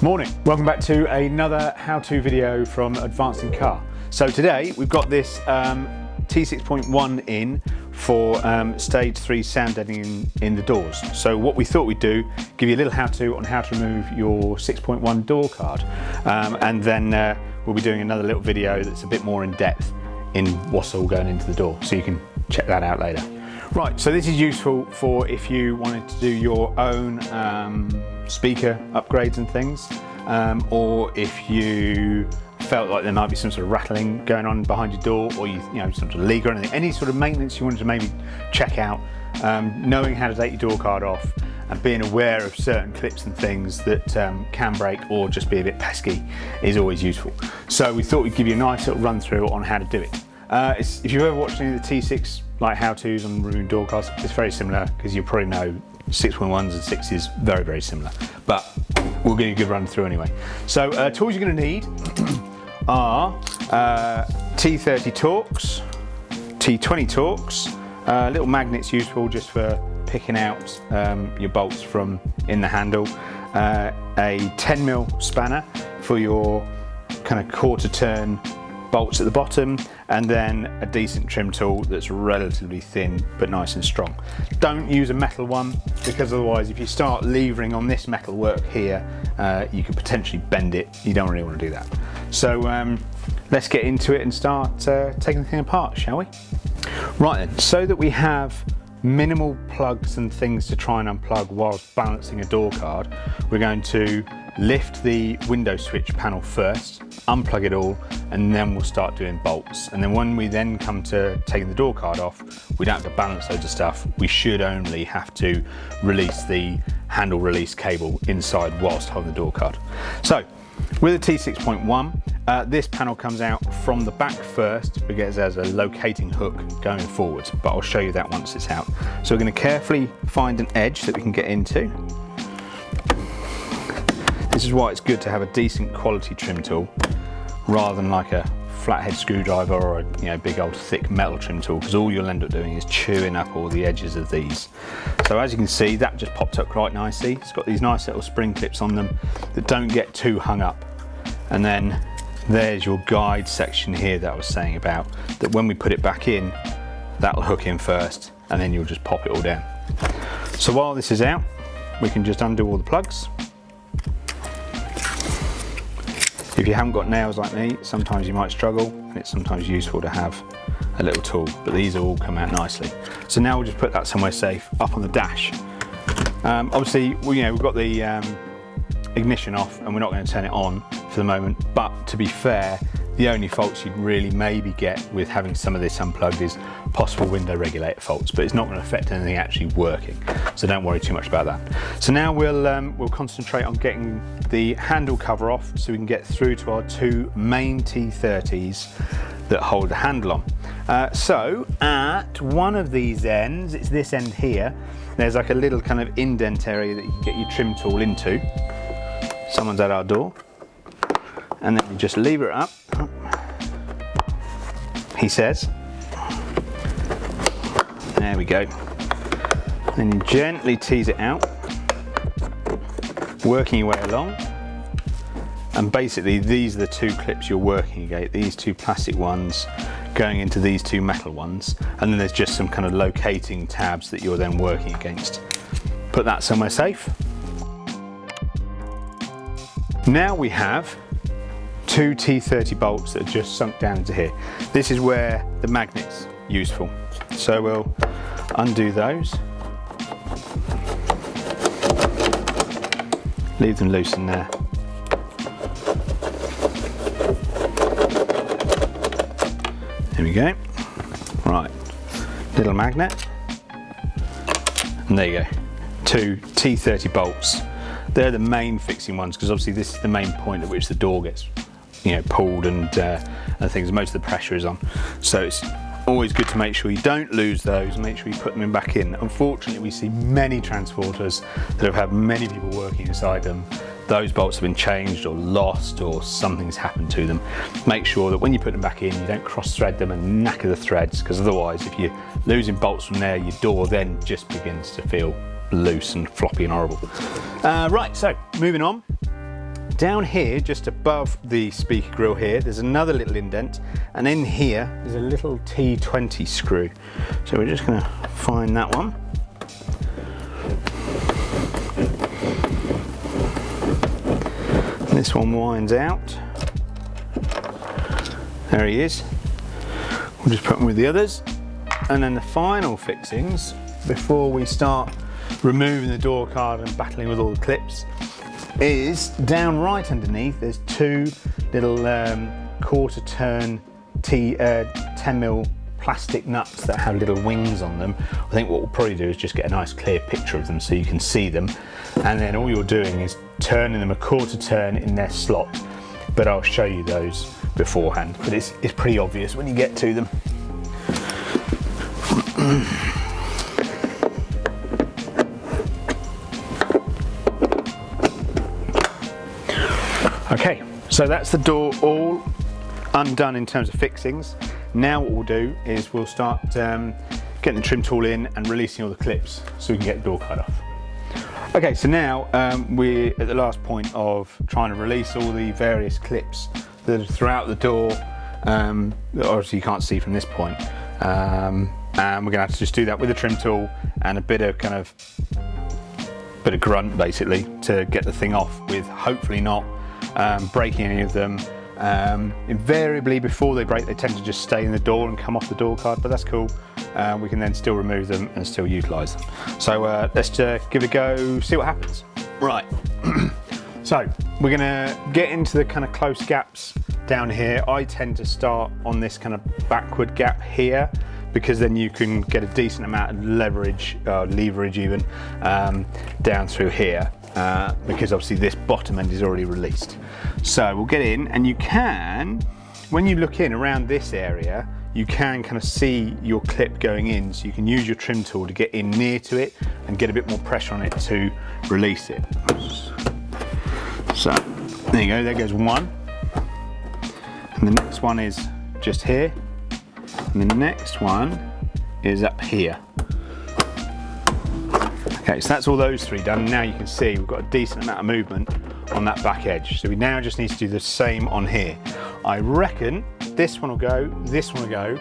Morning, welcome back to another how-to video from Advancing Car. So today we've got this T6.1 in for stage 3 sound deadening in the doors. So what we thought we'd do, give you a little how-to on how to remove your 6.1 door card, and then we'll be doing another little video that's a bit more in depth in what's all going into the door, so you can check that out later. Right, so this is useful for if you wanted to do your own speaker upgrades and things, or if you felt like there might be some sort of rattling going on behind your door, or you know, some sort of leak or anything, any sort of maintenance you wanted to maybe check out, knowing how to take your door card off and being aware of certain clips and things that can break or just be a bit pesky is always useful. So we thought we'd give you a nice little run through on how to do it. If you've ever watched any of the T6 like how-tos on removing door cards, it's very similar, because you probably know 6.1s and 6s very, very similar, but we'll give you a good run through anyway. So tools you're going to need are T30 Torx, T20 Torx, little magnets useful just for picking out your bolts from in the handle, a 10mm spanner for your kind of quarter turn bolts at the bottom, and then a decent trim tool that's relatively thin but nice and strong. Don't use a metal one, because otherwise if you start levering on this metal work here, you could potentially bend it. You don't really want to do that. So let's get into it and start taking the thing apart, shall we? Right then, so that we have minimal plugs and things to try and unplug whilst balancing a door card, we're going to lift the window switch panel first, unplug it all, and then we'll start doing bolts. And then when we then come to taking the door card off, we don't have to balance loads of stuff. We should only have to release the handle release cable inside whilst holding the door card. So with the T6.1, this panel comes out from the back first because there's a locating hook going forwards, but I'll show you that once it's out. So we're going to carefully find an edge that we can get into. This is why it's good to have a decent quality trim tool rather than like a flathead screwdriver or a big old thick metal trim tool, because all you'll end up doing is chewing up all the edges of these. So as you can see, that just popped up quite nicely. It's got these nice little spring clips on them that don't get too hung up. And then there's your guide section here that I was saying about, that when we put it back in, that'll hook in first and then you'll just pop it all down. So while this is out, we can just undo all the plugs. If you haven't got nails like me, sometimes you might struggle, and it's sometimes useful to have a little tool, but these all come out nicely. So now we'll just put that somewhere safe up on the dash. Obviously, we've got the ignition off and we're not going to turn it on for the moment, but to be fair, the only faults you'd really maybe get with having some of this unplugged is possible window regulator faults, but it's not going to affect anything actually working, so don't worry too much about that. So now we'll concentrate on getting the handle cover off so we can get through to our two main T30s that hold the handle on. So at one of these ends, it's this end here, there's like a little kind of indent area that you can get your trim tool into. Someone's at our door, and then you just lever it up, he says. There we go. Then you gently tease it out, working your way along. And basically these are the two clips you're working against, these two plastic ones going into these two metal ones, and then there's just some kind of locating tabs that you're then working against. Put that somewhere safe. Now we have two T30 bolts that are just sunk down into here. This is where the magnet's useful. So we'll undo those. Leave them loose in there. There we go. Right, little magnet. And there you go. Two T30 bolts. They're the main fixing ones, because obviously this is the main point at which the door gets pulled and things, most of the pressure is on. So it's always good to make sure you don't lose those and make sure you put them back in. Unfortunately, we see many transporters that have had many people working inside them. Those bolts have been changed or lost, or something's happened to them. Make sure that when you put them back in, you don't cross thread them and knacker the threads, because otherwise if you're losing bolts from there, your door then just begins to feel loose and floppy and horrible. Right, so moving on. down here, just above the speaker grill here, there's another little indent, and in here there's a little T20 screw. So we're just going to find that one. This one winds out. There he is. We'll just put him with the others. And then the final fixings, before we start removing the door card and battling with all the clips, is down right underneath. There's two little quarter turn 10mm plastic nuts that have little wings on them. I think what we'll probably do is just get a nice clear picture of them so you can see them, and then all you're doing is turning them a quarter turn in their slot, but I'll show you those beforehand, but it's pretty obvious when you get to them. Okay, so that's the door all undone in terms of fixings. Now what we'll do is we'll start getting the trim tool in and releasing all the clips so we can get the door card off. Okay, so now we're at the last point of trying to release all the various clips that are throughout the door, that obviously you can't see from this point. And we're gonna have to just do that with a trim tool and a bit of grunt basically to get the thing off, with hopefully not breaking any of them. Invariably before they break, they tend to just stay in the door and come off the door card, but that's cool. We can then still remove them and still utilize them. So let's give it a go, see what happens. Right. So we're gonna get into the kind of close gaps down here. I tend to start on this kind of backward gap here, because then you can get a decent amount of leverage even, down through here, because obviously this bottom end is already released. So we'll get in, and you can, when you look in around this area, you can kind of see your clip going in, so you can use your trim tool to get in near to it and get a bit more pressure on it to release it. So there you go, there goes one. And the next one is just here. And the next one is up here. Okay, so that's all those three done. Now you can see we've got a decent amount of movement on that back edge. So we now just need to do the same on here. I reckon this one will go, this one will go,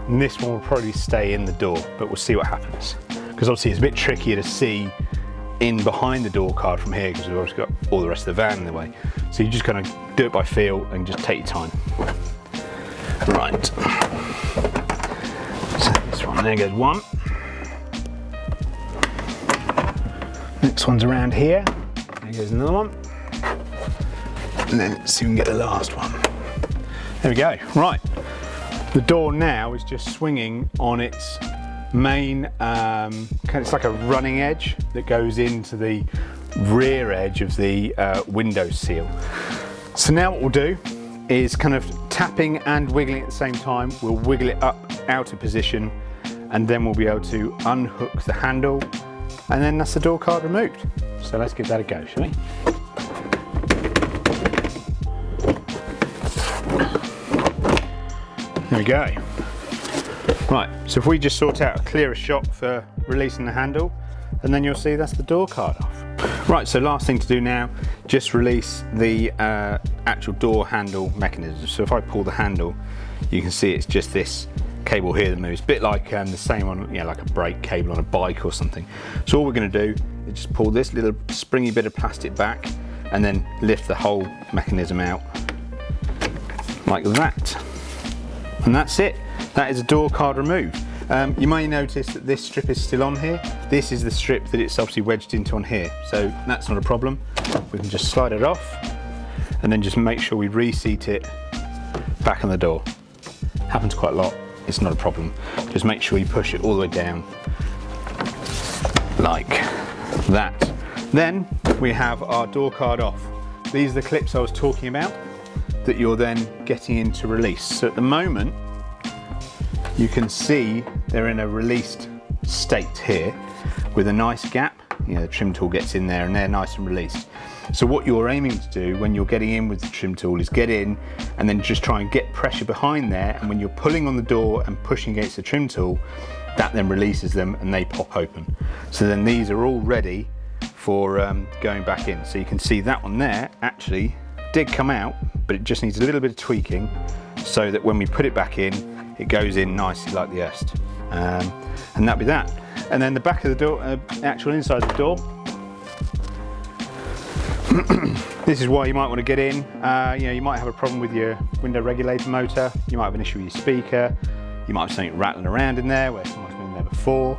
and this one will probably stay in the door, but we'll see what happens. Because obviously it's a bit trickier to see in behind the door card from here, because we've obviously got all the rest of the van in the way. So you just kind of do it by feel and just take your time. Right. So this one, there goes one. Next one's around here. There goes another one. And then let's see if we can get the last one. There we go. Right. The door now is just swinging on its main, it's like a running edge that goes into the rear edge of the window seal. So now what we'll do is kind of tapping and wiggling at the same time. We'll wiggle it up out of position, and then we'll be able to unhook the handle, and then that's the door card removed. So let's give that a go, shall we? There we go. Right, so if we just sort out a clearer shot for releasing the handle, and then you'll see that's the door card off. Right, so last thing to do now, just release the actual door handle mechanism. So if I pull the handle, you can see it's just this cable here that moves, a bit like the same on, like a brake cable on a bike or something. So all we're going to do is just pull this little springy bit of plastic back, and then lift the whole mechanism out like that. And that's it. That is a door card removed. You may notice that this strip is still on here. This is the strip that it's obviously wedged into on here, so that's not a problem. We can just slide it off and then just make sure we reseat it back on the door. Happens quite a lot, it's not a problem. Just make sure you push it all the way down like that. Then we have our door card off. These are the clips I was talking about that you're then getting into release. So at the moment, you can see they're in a released state here with a nice gap. The trim tool gets in there and they're nice and released. So what you're aiming to do when you're getting in with the trim tool is get in and then just try and get pressure behind there, and when you're pulling on the door and pushing against the trim tool, that then releases them and they pop open. So then these are all ready for going back in. So you can see that one there actually did come out, but it just needs a little bit of tweaking so that when we put it back in, it goes in nicely like the rest. And that'll be that. And then the back of the door, actual inside of the door, this is why you might want to get in. You know, you might have a problem with your window regulator motor, you might have an issue with your speaker, you might have something rattling around in there where someone's been there before.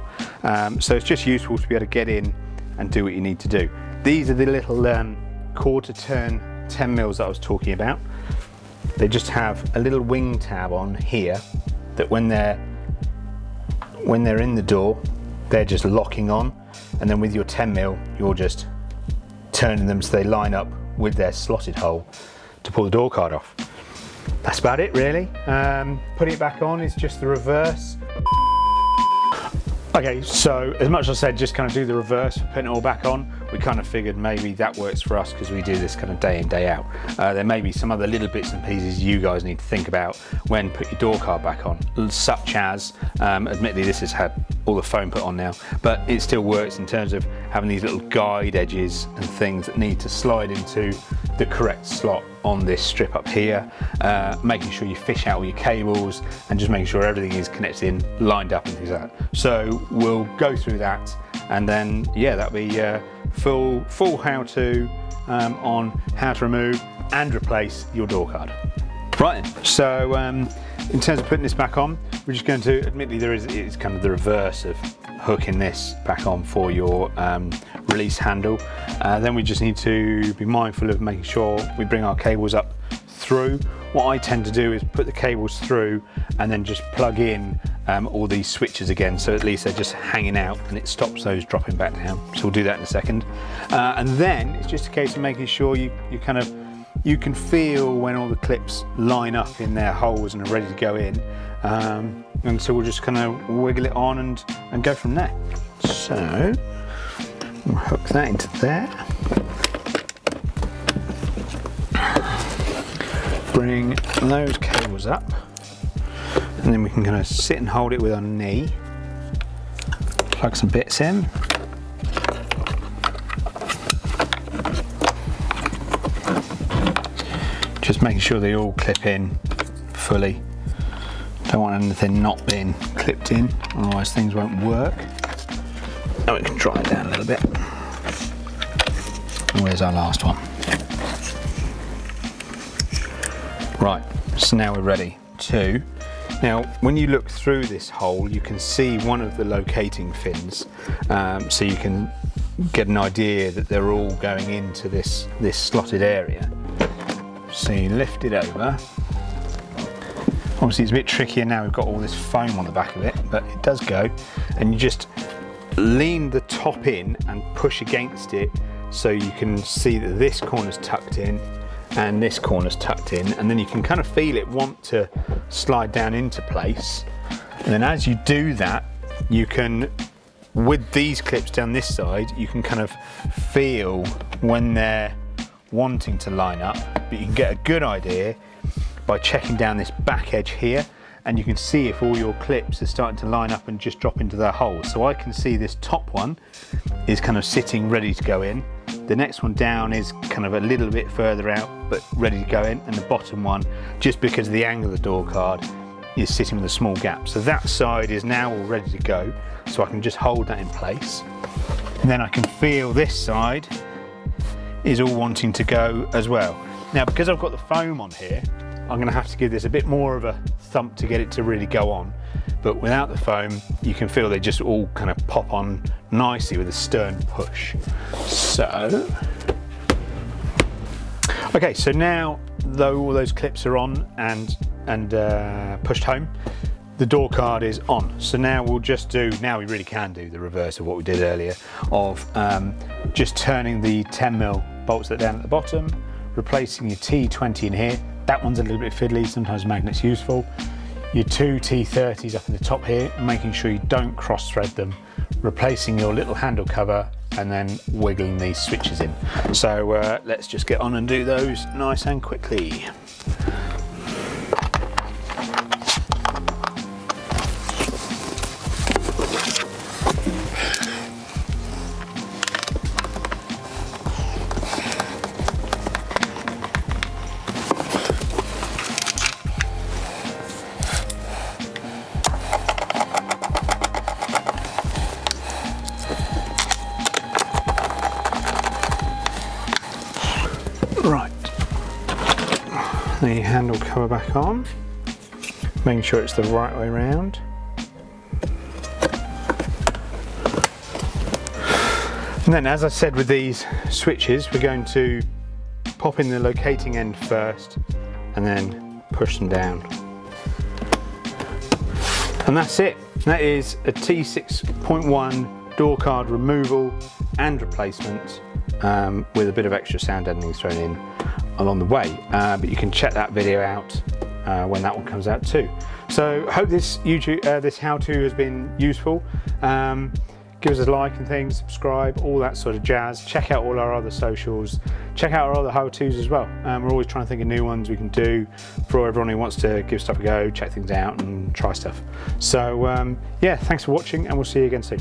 So it's just useful to be able to get in and do what you need to do. These are the little quarter turn 10 mils that I was talking about. They just have a little wing tab on here that when they're in the door, they're just locking on, and then with your 10 mil, you're just turning them so they line up with their slotted hole to pull the door card off. That's about it really. Putting it back on is just the reverse. Okay, so as much as I said just kind of do the reverse for putting it all back on, we kind of figured maybe that works for us because we do this kind of day in, day out. There may be some other little bits and pieces you guys need to think about when put your door card back on, such as, admittedly this has had all the foam put on now, but it still works in terms of having these little guide edges and things that need to slide into the correct slot on this strip up here, making sure you fish out all your cables and just making sure everything is connected in, lined up and things like that. So we'll go through that, and then yeah, that'll be full how-to on how to remove and replace your door card. Right, so in terms of putting this back on, we're just going to, admittedly it's kind of the reverse of hooking this back on for your release handle. Then we just need to be mindful of making sure we bring our cables up through. What I tend to do is put the cables through and then just plug in all these switches again, so at least they're just hanging out and it stops those dropping back down. So we'll do that in a second. And then it's just a case of making sure you can feel when all the clips line up in their holes and are ready to go in. And so we'll just kind of wiggle it on and go from there. So we'll hook that into there. Bring those cables up, and then we can kind of sit and hold it with our knee. Plug some bits in. Just making sure they all clip in fully. Don't want anything not being clipped in, otherwise things won't work. Now we can dry it down a little bit. And where's our last one? Right, so now we're ready to. Now, when you look through this hole, you can see one of the locating fins, so you can get an idea that they're all going into this slotted area. So you lift it over. Obviously it's a bit trickier now, we've got all this foam on the back of it, but it does go. And you just lean the top in and push against it so you can see that this corner's tucked in and this corner's tucked in, and then you can kind of feel it want to slide down into place. And then as you do that, you can, with these clips down this side, you can kind of feel when they're wanting to line up, but you can get a good idea by checking down this back edge here, and you can see if all your clips are starting to line up and just drop into their holes. So I can see this top one is kind of sitting ready to go in. The next one down is kind of a little bit further out but ready to go in, and the bottom one, just because of the angle of the door card, is sitting with a small gap. So that side is now all ready to go, so I can just hold that in place. And then I can feel this side is all wanting to go as well. Now, because I've got the foam on here, I'm going to have to give this a bit more of a thump to get it to really go on, but without the foam you can feel they just all kind of pop on nicely with a stern push. So okay, so now though all those clips are on and pushed home, the door card is on. So now we'll just do, now we really can do the reverse of what we did earlier of just turning the 10mm bolts that are down at the bottom, replacing your T20 in here. That one's a little bit fiddly, sometimes magnet's useful. Your two T30s up in the top here, making sure you don't cross thread them, replacing your little handle cover, and then wiggling these switches in. So let's just get on and do those nice and quickly. the handle cover back on, making sure it's the right way round. And then, as I said with these switches, we're going to pop in the locating end first and then push them down. And that's it. That is a T6.1 door card removal and replacement with a bit of extra sound deadening thrown in along the way. But you can check that video out when that one comes out too. So hope this this how-to has been useful. Give us a like and things, subscribe, all that sort of jazz. Check out all our other socials. Check out our other how-tos as well. We're always trying to think of new ones we can do for everyone who wants to give stuff a go, check things out and try stuff. So yeah, thanks for watching and we'll see you again soon.